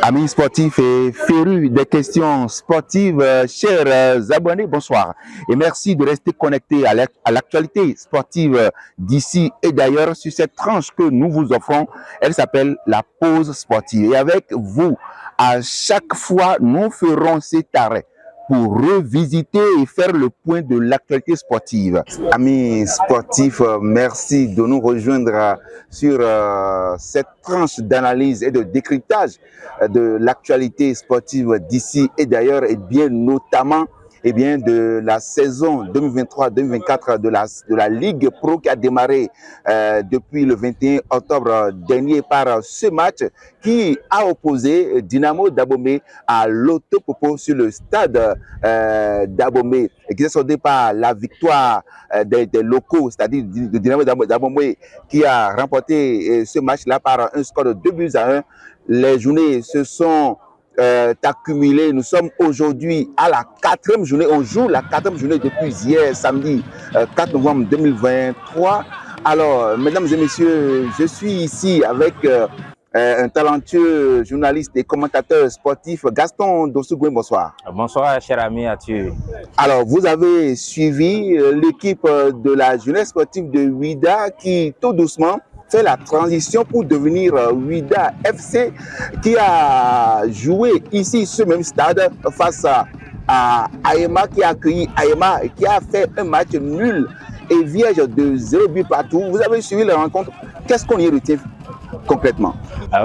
Amis sportifs et férus des questions sportives, chers abonnés, bonsoir. Et merci de rester connectés à l'actualité sportive d'ici et d'ailleurs sur cette tranche que nous vous offrons. Elle s'appelle la pause sportive. Et avec vous, à chaque fois, nous ferons cet arrêt pour revisiter et faire le point de l'actualité sportive. Amis sportifs, merci de nous rejoindre sur cette tranche d'analyse et de décryptage de l'actualité sportive d'ici et d'ailleurs, et bien notamment de la saison 2023-2024 de la Ligue Pro qui a démarré depuis le 21 octobre dernier par ce match qui a opposé Dynamo d'Abomey à Loto-Popo sur le stade d'Abomey et qui s'est soldé par la victoire des locaux, c'est-à-dire de Dynamo d'Abomey qui a remporté ce match-là par un score de 2-1. Les journées se sont accumulées. Nous sommes aujourd'hui à la 4e journée. On joue la 4e journée depuis hier, samedi 4 novembre 2023. Alors, mesdames et messieurs, je suis ici avec un talentueux journaliste et commentateur sportif, Gaston Dossougouen. Bonsoir. Bonsoir, cher ami Athieu. Alors, vous avez suivi l'équipe de la jeunesse sportive de Ouida qui, tout doucement, fait la transition pour devenir Ouida FC qui a joué ici, ce même stade, face à Aema qui a accueilli Aema et qui a fait un match nul et vierge de 0 but partout. Vous avez suivi la rencontre. Qu'est-ce qu'on y retient concrètement?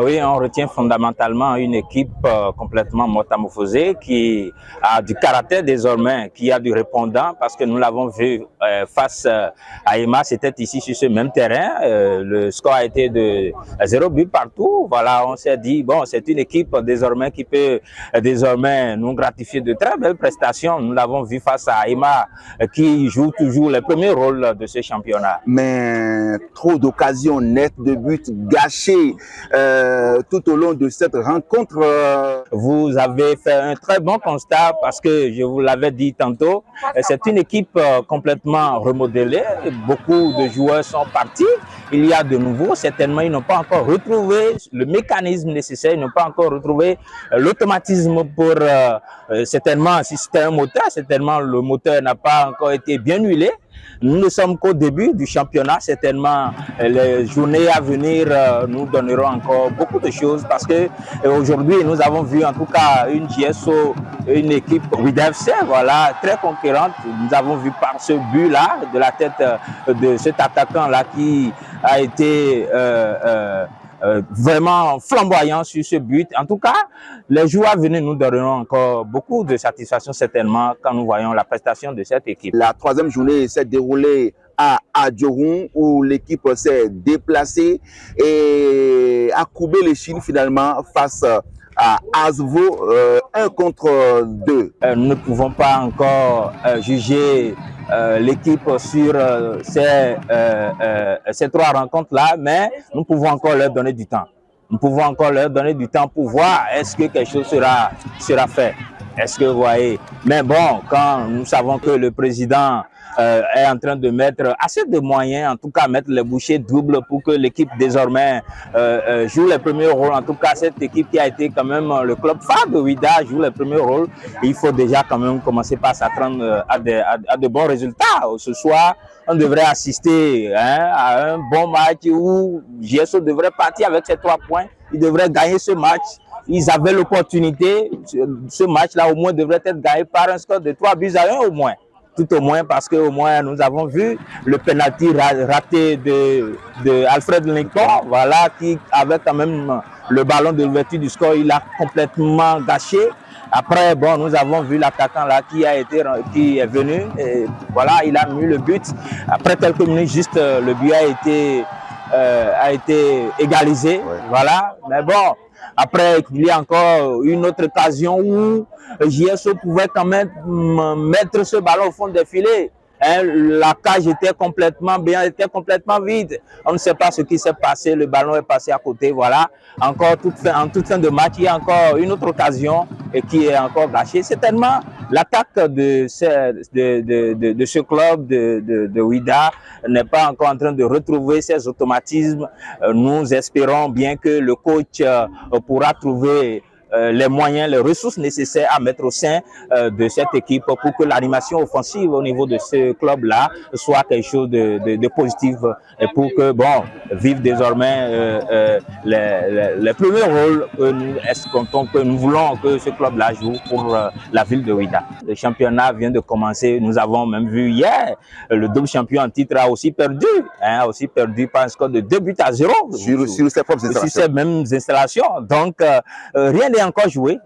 Oui, on retient fondamentalement une équipe complètement métamorphosée qui a du caractère désormais, qui a du répondant parce que nous l'avons vu face à Ema, c'était ici sur ce même terrain. Le score a été de 0 but partout. Voilà, on s'est dit, bon, c'est une équipe désormais qui peut désormais nous gratifier de très belles prestations. Nous l'avons vu face à Ema qui joue toujours le premier rôle de ce championnat. Mais trop d'occasions nettes de buts gâchés tout au long de cette rencontre. Vous avez fait un très bon constat parce que je vous l'avais dit tantôt, c'est une équipe complètement remodelée. Beaucoup de joueurs sont partis. Il y a de nouveaux, certainement ils n'ont pas encore retrouvé le mécanisme nécessaire, ils n'ont pas encore retrouvé l'automatisme pour, certainement, si c'était un moteur, certainement le moteur n'a pas encore été bien huilé. Nous ne sommes qu'au début du championnat, certainement les journées à venir nous donneront encore beaucoup de choses parce que aujourd'hui nous avons vu en tout cas une GSO, une équipe Ouida FC, voilà, très concurrente. Nous avons vu par ce but-là, de la tête de cet attaquant-là qui a été vraiment flamboyant sur ce but. En tout cas, les jours à venir nous donneront encore beaucoup de satisfaction certainement quand nous voyons la prestation de cette équipe. La 3e journée s'est déroulée à Adjourou où l'équipe s'est déplacée et a courbé les chines finalement face à Asvo 1 contre 2. Nous ne pouvons pas encore juger l'équipe sur ces 3 rencontres-là, mais nous pouvons encore leur donner du temps. Nous pouvons encore leur donner du temps pour voir est-ce que quelque chose sera fait. Est-ce que vous voyez? Mais bon, quand nous savons que le président est en train de mettre assez de moyens, en tout cas mettre les bouchées doubles pour que l'équipe désormais joue les premiers rôles. En tout cas, cette équipe qui a été quand même le club phare de Ouida joue les premiers rôles. Il faut déjà quand même commencer par s'attendre à de bons résultats. Ce soir, on devrait assister à un bon match où GSO devrait partir avec ses 3 points. Il devrait gagner ce match. Ils avaient l'opportunité, ce match-là au moins devrait être gagné par un score de 3 buts à 1 au moins. tout au moins parce que au moins nous avons vu le penalty raté de Alfred Lincoln, voilà, qui avait quand même le ballon de l'ouverture du score, il a complètement gâché. Après, bon, nous avons vu l'attaquant là qui est venu, et voilà, il a mis le but. Après quelques minutes, juste le but a été égalisé, Ouais. voilà. Mais bon, après, il y a encore une autre occasion où JSO pouvait quand même mettre ce ballon au fond des filets. Hein, la cage était complètement vide. On ne sait pas ce qui s'est passé. Le ballon est passé à côté. Voilà. Encore en toute fin de match, il y a encore une autre occasion et qui est encore gâchée. Certainement, l'attaque de ce club de Wydad n'est pas encore en train de retrouver ses automatismes. Nous espérons bien que le coach pourra trouver les moyens, les ressources nécessaires à mettre au sein de cette équipe pour que l'animation offensive au niveau de ce club-là soit quelque chose de positif et pour que, bon, vive désormais les premiers rôles que nous voulons que ce club-là joue pour la ville de Wydad. Le championnat vient de commencer, nous avons même vu hier, le double champion en titre a aussi perdu par un score de 2-0 sur ses propres installations. Sur ces mêmes installations. Donc, rien n'est encore joué,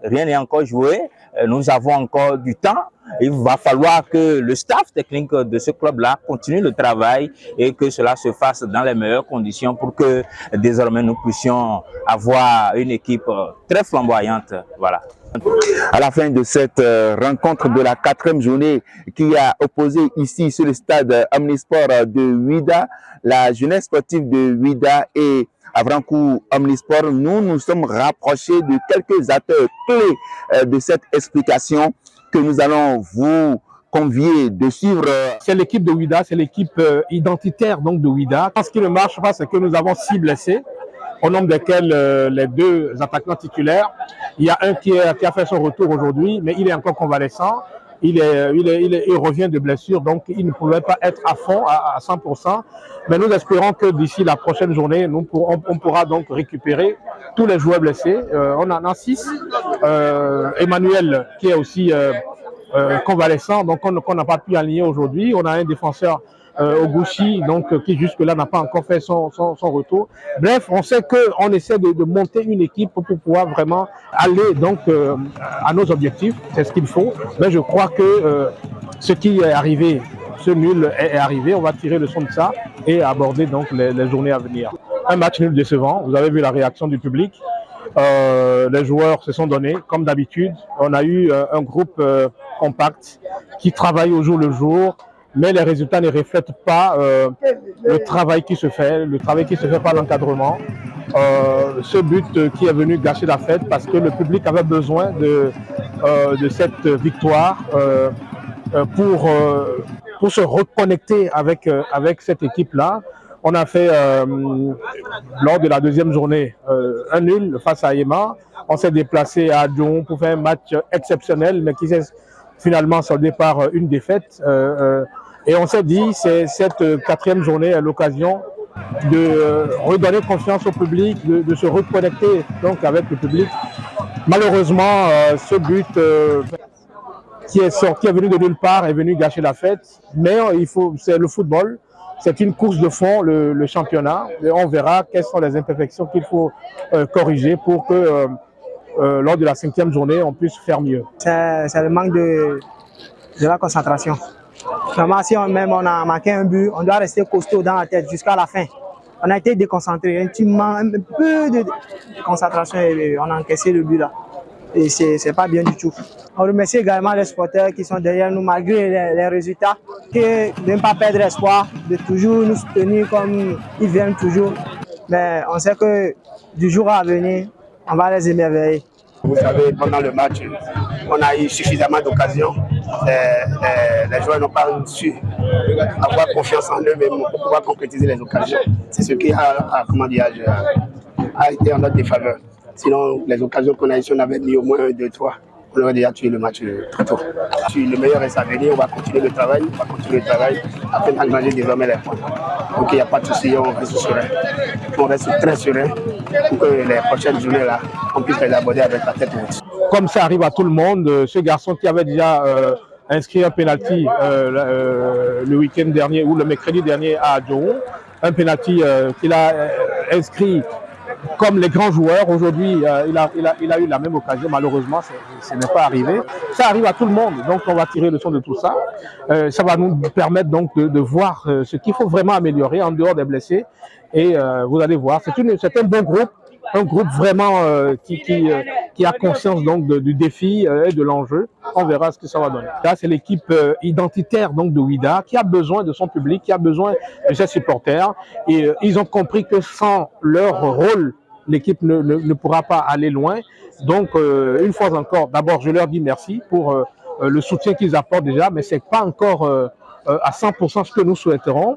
nous avons encore du temps. Il va falloir que le staff technique de ce club-là continue le travail et que cela se fasse dans les meilleures conditions pour que désormais nous puissions avoir une équipe très flamboyante. Voilà. À la fin de cette rencontre de la 4e journée qui a opposé ici sur le stade Omnisport de Wydad, la jeunesse sportive de Wydad et Avrancourt Omnisport, nous sommes rapprochés de quelques acteurs clés de cette explication que nous allons vous convier de suivre. C'est l'équipe de Wydad, c'est l'équipe identitaire donc de Wydad. Ce qui ne marche pas, c'est que nous avons 6 blessés, au nombre desquels les 2 attaquants titulaires. Il y a un qui a fait son retour aujourd'hui, mais il est encore convalescent. Il revient de blessure, donc il ne pouvait pas être à fond, à 100%. Mais nous espérons que d'ici la prochaine journée, on pourra donc récupérer tous les joueurs blessés. On en a 6. Emmanuel, qui est aussi convalescent, donc on n'a pas pu aligner aujourd'hui. On a un défenseur Oguchi, donc qui jusque-là n'a pas encore fait son retour. Bref, on sait qu'on essaie de monter une équipe pour pouvoir vraiment aller donc à nos objectifs. C'est ce qu'il faut. Mais je crois que ce qui est arrivé, ce nul est arrivé. On va tirer le son de ça et aborder donc les journées à venir. Un match nul décevant. Vous avez vu la réaction du public. Les joueurs se sont donnés, comme d'habitude. On a eu un groupe compact qui travaille au jour le jour. Mais les résultats ne reflètent pas le travail qui se fait, par l'encadrement. Ce but qui est venu gâcher la fête parce que le public avait besoin de cette victoire pour se reconnecter avec cette équipe-là. On a fait, lors de la 2e journée, un nul face à Yema. On s'est déplacé à Djon pour faire un match exceptionnel, mais qui s'est finalement soldé par une défaite. Et on s'est dit, cette 4e journée est l'occasion de redonner confiance au public, de se reconnecter donc avec le public. Malheureusement, ce but qui est venu de nulle part est venu gâcher la fête. Mais c'est le football, c'est une course de fond, le championnat. Et on verra quelles sont les imperfections qu'il faut corriger pour que lors de la 5e journée, on puisse faire mieux. C'est le manque de la concentration. Vraiment, si on a marqué un but, on doit rester costaud dans la tête jusqu'à la fin. On a été déconcentré, un peu de concentration et on a encaissé le but là. Et c'est pas bien du tout. On remercie également les supporters qui sont derrière nous malgré les résultats, de ne pas perdre espoir, de toujours nous soutenir comme ils viennent toujours. Mais on sait que du jour à venir, on va les émerveiller. Vous savez, pendant le match, on a eu suffisamment d'occasions. Les joueurs n'ont pas su avoir confiance en eux-mêmes pour pouvoir concrétiser les occasions. C'est ce qui a été en notre défaveur. Sinon, les occasions qu'on a eues, si on avait mis au moins 1, 2, 3, on aurait déjà tué le match très tôt. Le meilleur reste à venir, on va continuer le travail, afin d'engager désormais les points. Donc il n'y a pas de souci, on reste serein. On reste très serein pour que les prochaines journées là, on puisse les aborder avec la tête haute. Comme ça arrive à tout le monde, ce garçon qui avait déjà inscrit un penalty le week-end dernier ou le mercredi dernier à Adjoou. Un penalty qu'il a inscrit comme les grands joueurs. Aujourd'hui, il a eu la même occasion. Malheureusement, ce n'est pas arrivé. Ça arrive à tout le monde, donc on va tirer le son de tout ça. Ça va nous permettre donc de voir ce qu'il faut vraiment améliorer en dehors des blessés. Et vous allez voir, c'est un bon groupe. Un groupe vraiment qui a conscience donc du défi et de l'enjeu. On verra ce que ça va donner. Là, c'est l'équipe identitaire donc de Wydad qui a besoin de son public, qui a besoin de ses supporters. Et ils ont compris que sans leur rôle, l'équipe ne pourra pas aller loin. Donc, une fois encore, d'abord, je leur dis merci pour le soutien qu'ils apportent déjà, mais c'est pas encore à 100% ce que nous souhaiterions.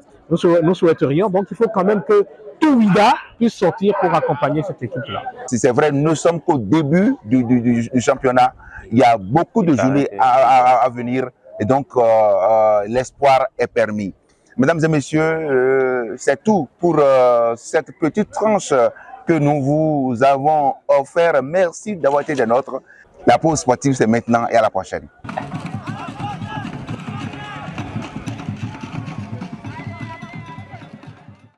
Donc, il faut quand même que tout Wydad puisse sortir pour accompagner cette équipe-là. Si c'est vrai, nous sommes qu'au début du championnat. Il y a beaucoup de journées à venir et donc l'espoir est permis. Mesdames et messieurs, c'est tout pour cette petite tranche que nous vous avons offert. Merci d'avoir été des nôtres. La pause sportive, c'est maintenant et à la prochaine.